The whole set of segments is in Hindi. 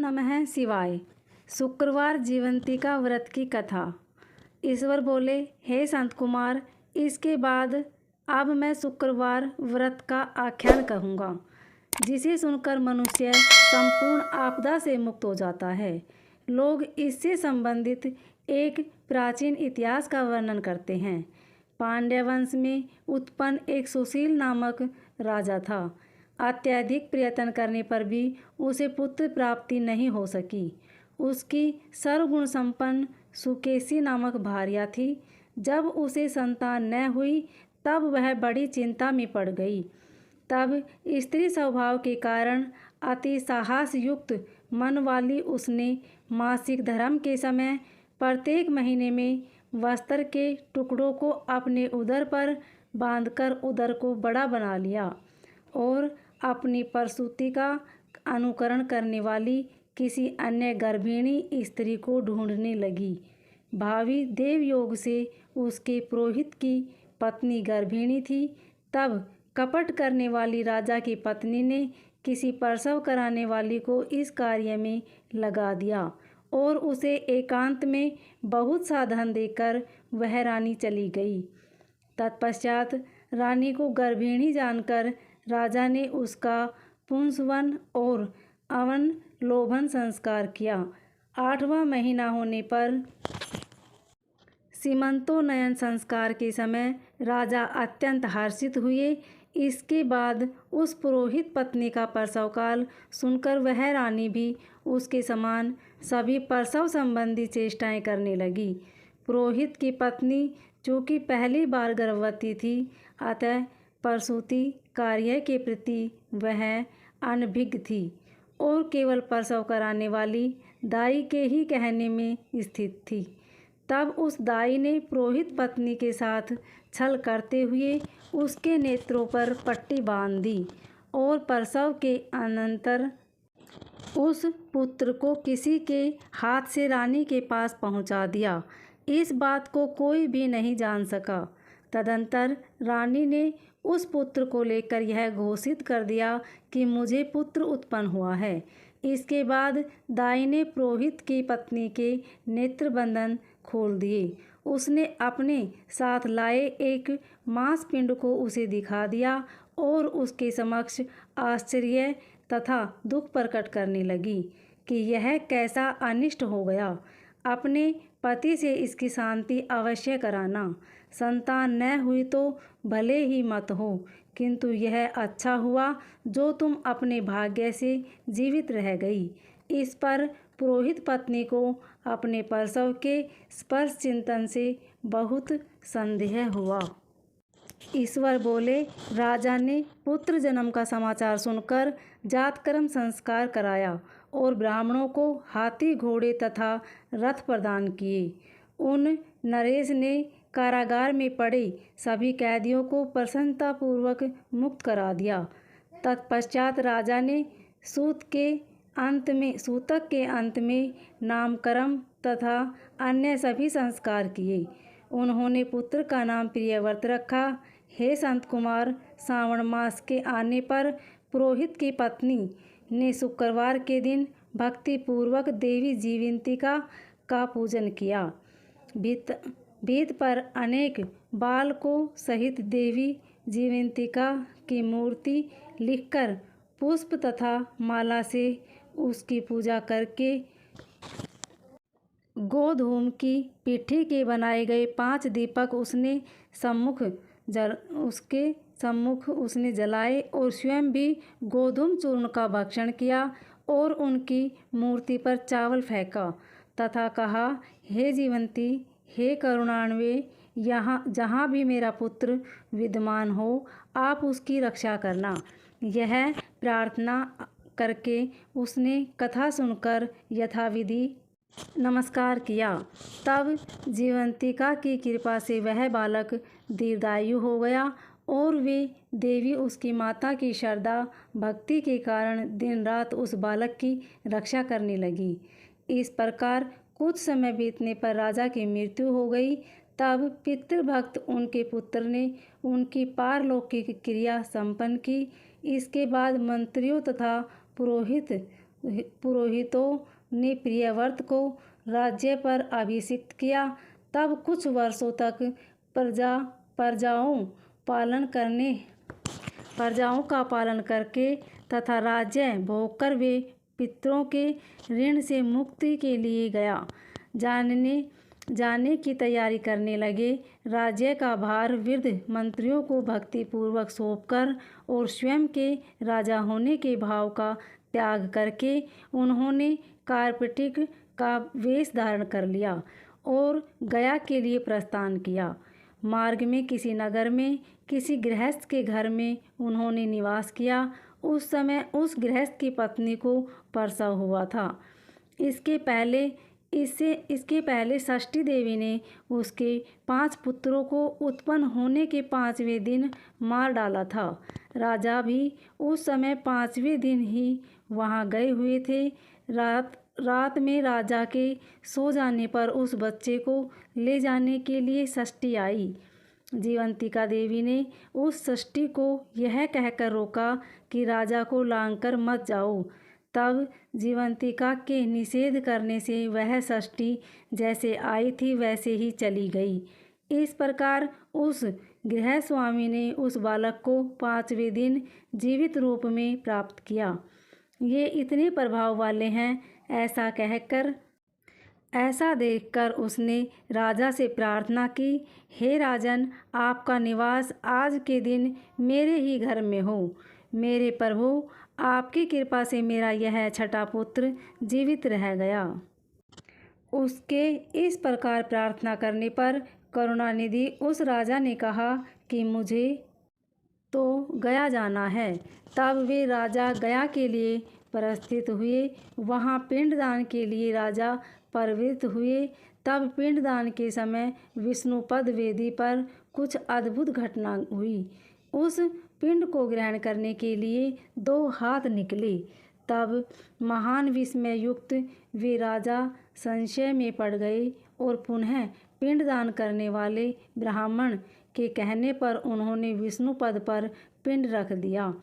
नमः शिवाय। शुक्रवार जीवंती का व्रत की कथा। ईश्वर बोले, हे संत कुमार, इसके बाद अब मैं शुक्रवार व्रत का आख्यान कहूँगा, जिसे सुनकर मनुष्य संपूर्ण आपदा से मुक्त हो जाता है। लोग इससे संबंधित एक प्राचीन इतिहास का वर्णन करते हैं। पांड्य वंश में उत्पन्न एक सुशील नामक राजा था। अत्यधिक प्रयत्न करने पर भी उसे पुत्र प्राप्ति नहीं हो सकी। उसकी सर्वगुण संपन्न सुकेशी नामक भार्या थी। जब उसे संतान न हुई तब वह बड़ी चिंता में पड़ गई। तब स्त्री स्वभाव के कारण अति साहस युक्त मन वाली उसने मासिक धर्म के समय प्रत्येक महीने में वस्त्र के टुकड़ों को अपने उदर पर बांधकर उदर को बड़ा बना लिया और अपनी प्रसूति का अनुकरण करने वाली किसी अन्य गर्भिणी स्त्री को ढूंढने लगी। भावी देवयोग से उसके पुरोहित की पत्नी गर्भिणी थी। तब कपट करने वाली राजा की पत्नी ने किसी प्रसव कराने वाली को इस कार्य में लगा दिया और उसे एकांत में बहुत सा धन देकर वह रानी चली गई। तत्पश्चात रानी को गर्भिणी जानकर राजा ने उसका पुंसवन और अवन लोभन संस्कार किया। 8वां महीना होने पर सीमंतोन्नयन संस्कार के समय राजा अत्यंत हर्षित हुए। इसके बाद उस पुरोहित पत्नी का प्रसव काल सुनकर वह रानी भी उसके समान सभी प्रसव संबंधी चेष्टाएं करने लगी। पुरोहित की पत्नी चूँकि पहली बार गर्भवती थी, अतः प्रसूति कार्य के प्रति वह अनभिज्ञ थी और केवल प्रसव कराने वाली दाई के ही कहने में स्थित थी। तब उस दाई ने पुरोहित पत्नी के साथ छल करते हुए उसके नेत्रों पर पट्टी बांध दी और प्रसव के अनंतर उस पुत्र को किसी के हाथ से रानी के पास पहुंचा दिया। इस बात को कोई भी नहीं जान सका। तदंतर रानी ने उस पुत्र को लेकर यह घोषित कर दिया कि मुझे पुत्र उत्पन्न हुआ है। इसके बाद दाई ने पुरोहित की पत्नी के नेत्रबंधन खोल दिए। उसने अपने साथ लाए एक मांसपिंड को उसे दिखा दिया और उसके समक्ष आश्चर्य तथा दुख प्रकट करने लगी कि यह कैसा अनिष्ट हो गया। अपने पति से इसकी शांति अवश्य कराना। संतान न हुई तो भले ही मत हो, किंतु यह अच्छा हुआ जो तुम अपने भाग्य से जीवित रह गई। इस पर पुरोहित पत्नी को अपने प्रसव के स्पर्श चिंतन से बहुत संदेह हुआ। ईश्वर बोले, राजा ने पुत्र जन्म का समाचार सुनकर जातकर्म संस्कार कराया और ब्राह्मणों को हाथी घोड़े तथा रथ प्रदान किए। उन नरेश ने कारागार में पड़े सभी कैदियों को प्रसन्नतापूर्वक मुक्त करा दिया। तत्पश्चात राजा ने सूतक के अंत में नामकर्म तथा अन्य सभी संस्कार किए। उन्होंने पुत्र का नाम प्रियव्रत रखा। हे संत कुमार, श्रावण मास के आने पर पुरोहित की पत्नी ने शुक्रवार के दिन भक्तिपूर्वक देवी जीवंतिका का पूजन किया। भित्त पर अनेक बालकों सहित देवी जीवंतिका की मूर्ति लिखकर पुष्प तथा माला से उसकी पूजा करके गोधूम की पिट्ठी के बनाए गए 5 दीपक उसके सम्मुख उसने जलाए और स्वयं भी गोधूम चूर्ण का भक्षण किया और उनकी मूर्ति पर चावल फेंका तथा कहा, हे जीवंती, हे करुणान्वय, जहाँ भी मेरा पुत्र विद्यमान हो, आप उसकी रक्षा करना। यह प्रार्थना करके उसने कथा सुनकर यथाविधि नमस्कार किया। तब जीवंतिका की कृपा से वह बालक दीर्घायु हो गया और वे देवी उसकी माता की श्रद्धा भक्ति के कारण दिन रात उस बालक की रक्षा करने लगी। इस प्रकार कुछ समय बीतने पर राजा की मृत्यु हो गई। तब पितृभक्त उनके पुत्र ने उनकी पारलौकिक क्रिया संपन्न की। इसके बाद मंत्रियों तथा पुरोहित पुरोहितों ने प्रियव्रत को राज्य पर अभिषिक्त किया। तब कुछ वर्षों तक प्रजाओं का पालन करके तथा राज्य भोग कर वे पितरों के ऋण से मुक्ति के लिए जाने की तैयारी करने लगे। राज्य का भार वृद्ध मंत्रियों को भक्तिपूर्वक सौंपकर और स्वयं के राजा होने के भाव का त्याग करके उन्होंने कार्पटिक का वेश धारण कर लिया और गया के लिए प्रस्थान किया। मार्ग में किसी नगर में किसी गृहस्थ के घर में उन्होंने निवास किया। उस समय उस गृहस्थ की पत्नी को प्रसव हुआ था। इसके पहले षष्ठी देवी ने उसके 5 पुत्रों को उत्पन्न होने के 5वें दिन मार डाला था। राजा भी उस समय 5वें दिन ही वहां गए हुए थे। रात में राजा के सो जाने पर उस बच्चे को ले जाने के लिए षष्ठी आई। जीवंतिका देवी ने उस षष्ठी को यह कहकर रोका कि राजा को लांघकर मत जाओ। तब जीवंतिका के निषेध करने से वह षष्ठी जैसे आई थी वैसे ही चली गई। इस प्रकार उस गृह स्वामी ने उस बालक को 5वें दिन जीवित रूप में प्राप्त किया। ये इतने प्रभाव वाले हैं, ऐसा देखकर उसने राजा से प्रार्थना की, हे राजन, आपका निवास आज के दिन मेरे ही घर में हो। मेरे प्रभु, आपकी कृपा से मेरा यह छठा पुत्र जीवित रह गया। उसके इस प्रकार प्रार्थना करने पर करुणानिधि उस राजा ने कहा कि मुझे तो गया जाना है। तब वे राजा गया के लिए प्रस्थित हुए। वहाँ पिंडदान के लिए राजा प्रवृत्त हुए। तब पिंडदान के समय विष्णुपद वेदी पर कुछ अद्भुत घटना हुई। उस पिंड को ग्रहण करने के लिए 2 हाथ निकले। तब महान विस्मय युक्त वे राजा संशय में पड़ गए और पुनः पिंडदान करने वाले ब्राह्मण के कहने पर उन्होंने विष्णुपद पर पिंड रख दिया।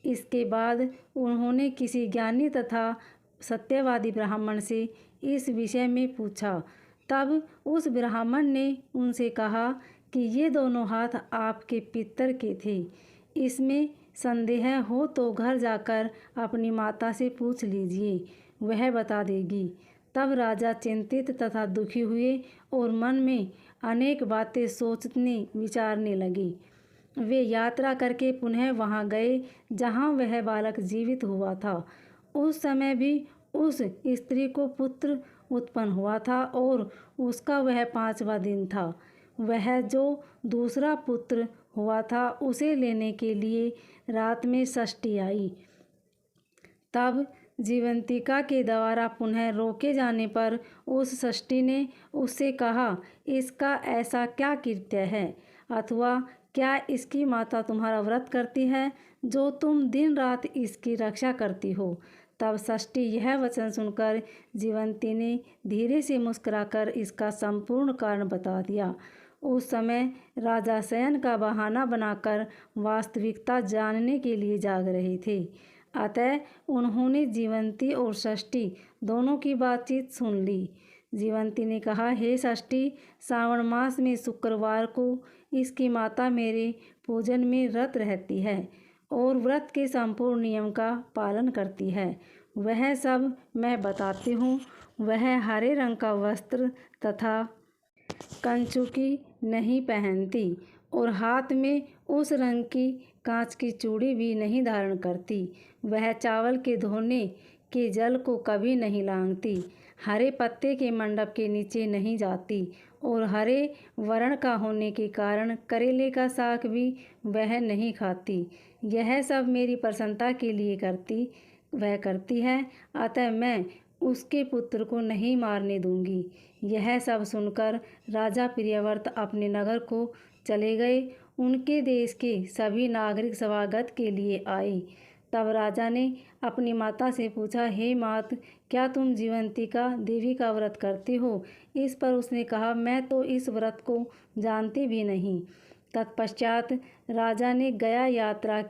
इसके बाद उन्होंने किसी ज्ञानी तथा सत्यवादी ब्राह्मण से इस विषय में पूछा। तब उस ब्राह्मण ने उनसे कहा कि ये दोनों हाथ आपके पितर के थे। इसमें संदेह हो तो घर जाकर अपनी माता से पूछ लीजिए, वह बता देगी। तब राजा चिंतित तथा दुखी हुए और मन में अनेक बातें सोचने विचारने लगे। वे यात्रा करके पुनः वहां गए जहां वह बालक जीवित हुआ था। उस समय भी उस स्त्री को पुत्र उत्पन्न हुआ था और उसका वह 5वां दिन था। वह जो दूसरा पुत्र हुआ था उसे लेने के लिए रात में षष्ठी आई। तब जीवंतिका के द्वारा पुनः रोके जाने पर उस षष्ठी ने उससे कहा, इसका ऐसा क्या कृत्य है, अथवा क्या इसकी माता तुम्हारा व्रत करती है जो तुम दिन रात इसकी रक्षा करती हो। तब षष्ठी यह वचन सुनकर जीवंती ने धीरे से मुस्कुराकर इसका संपूर्ण कारण बता दिया। उस समय राजा शयन का बहाना बनाकर वास्तविकता जानने के लिए जाग रहे थे। अतः उन्होंने जीवंती और षष्ठी दोनों की बातचीत सुन ली। जीवंती ने कहा, हे षष्ठी, श्रावण मास में शुक्रवार को इसकी माता मेरे पूजन में रत रहती है और व्रत के संपूर्ण नियम का पालन करती है। वह सब मैं बताती हूँ। वह हरे रंग का वस्त्र तथा कंचुकी नहीं पहनती और हाथ में उस रंग की कांच की चूड़ी भी नहीं धारण करती। वह चावल के धोने के जल को कभी नहीं लांघती, हरे पत्ते के मंडप के नीचे नहीं जाती और हरे वर्ण का होने के कारण करेले का साग भी वह नहीं खाती। यह सब मेरी प्रसन्नता के लिए वह करती है, अतः मैं उसके पुत्र को नहीं मारने दूंगी। यह सब सुनकर राजा प्रियव्रत अपने नगर को चले गए। उनके देश के सभी नागरिक स्वागत के लिए आए। तब राजा ने अपनी माता से पूछा, हे मात, क्या तुम जीवंतिका देवी का व्रत करती हो? इस पर उसने कहा, मैं तो इस व्रत को जानती भी नहीं। तत्पश्चात राजा ने गया यात्रा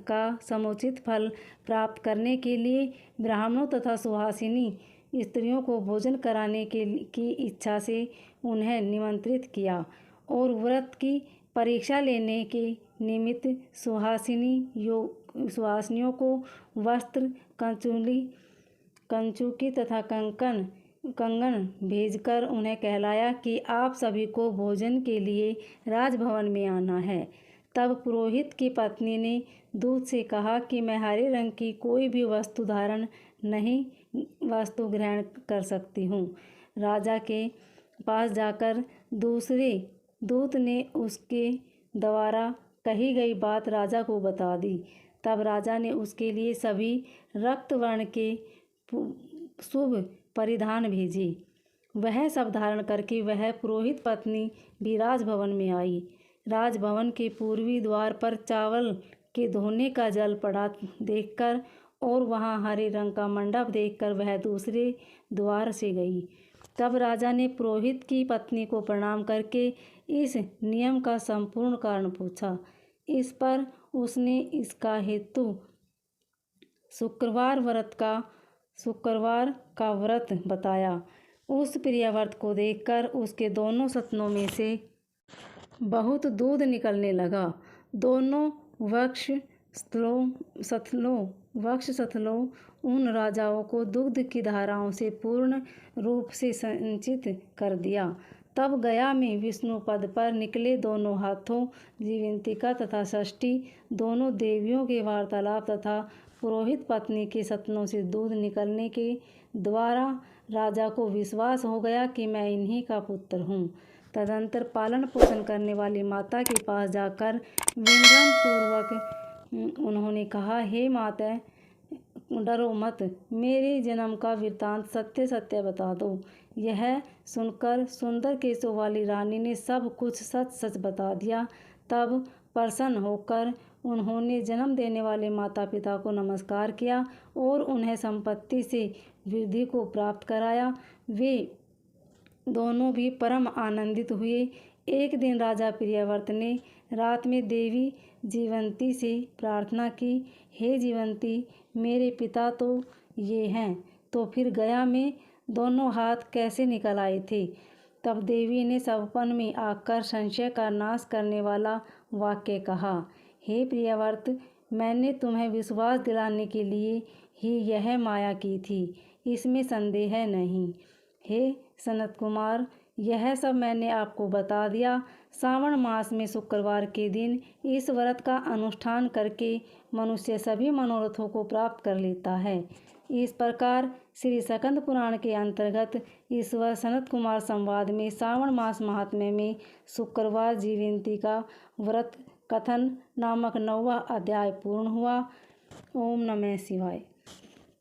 का समुचित फल प्राप्त करने के लिए ब्राह्मणों तथा सुहासिनी स्त्रियों को भोजन कराने की इच्छा से उन्हें निमंत्रित किया और व्रत की परीक्षा लेने के निमित्त सुहासिनियों को वस्त्र, कंचुकी तथा कंगन भेजकर उन्हें कहलाया कि आप सभी को भोजन के लिए राजभवन में आना है। तब पुरोहित की पत्नी ने दूत से कहा कि मैं हरे रंग की कोई भी वस्तु ग्रहण कर सकती हूँ। राजा के पास जाकर दूसरे दूत ने उसके द्वारा कही गई बात राजा को बता दी। तब राजा ने उसके लिए सभी रक्त वर्ण के शुभ परिधान भेजे। वह सब धारण करके वह पुरोहित पत्नी भी राजभवन में आई। राजभवन के पूर्वी द्वार पर चावल के धोने का जल पड़ा देखकर और वहाँ हरे रंग का मंडप देखकर वह दूसरे द्वार से गई। तब राजा ने पुरोहित की पत्नी को प्रणाम करके इस नियम का संपूर्ण कारण पूछा। इस पर उसने इसका हेतु शुक्रवार का व्रत बताया। उस प्रिय व्रत को देखकर उसके दोनों सतनों में से बहुत दूध निकलने लगा। दोनों वक्ष स्थलों उन राजाओं को दुग्ध की धाराओं से पूर्ण रूप से संचित कर दिया। तब गया में विष्णु पद पर निकले दोनों हाथों जीवंतिका तथा षष्ठी दोनों देवियों के वार्तालाप तथा पुरोहित पत्नी के सतनों से दूध निकलने के द्वारा राजा को विश्वास हो गया कि मैं इन्हीं का पुत्र हूँ। तदंतर पालन पोषण करने वाली माता के पास जाकर विनम्र पूर्वक उन्होंने कहा, हे माता, डरो मत, मेरे जन्म का वृत्तांत सत्य सत्य बता दो। यह सुनकर सुंदर केशों वाली रानी ने सब कुछ सच सच बता दिया। तब प्रसन्न होकर उन्होंने जन्म देने वाले माता पिता को नमस्कार किया और उन्हें संपत्ति से वृद्धि को प्राप्त कराया। वे दोनों भी परम आनंदित हुए। एक दिन राजा प्रियव्रत ने रात में देवी जीवंती से प्रार्थना की, हे जीवंती, मेरे पिता तो ये हैं, तो फिर गया में दोनों हाथ कैसे निकल आए थे? तब देवी ने सपन में आकर संशय का नाश करने वाला वाक्य कहा, हे प्रियव्रत, मैंने तुम्हें विश्वास दिलाने के लिए ही यह माया की थी, इसमें संदेह नहीं। हे सनत कुमार, यह सब मैंने आपको बता दिया। श्रावण मास में शुक्रवार के दिन इस व्रत का अनुष्ठान करके मनुष्य सभी मनोरथों को प्राप्त कर लेता है। इस प्रकार श्री स्कंद पुराण के अंतर्गत ईश्वर सनत कुमार संवाद में श्रावण मास महात्म्य में शुक्रवार जीवंती का व्रत कथन नामक 9वां अध्याय पूर्ण हुआ। ओम नमः शिवाय।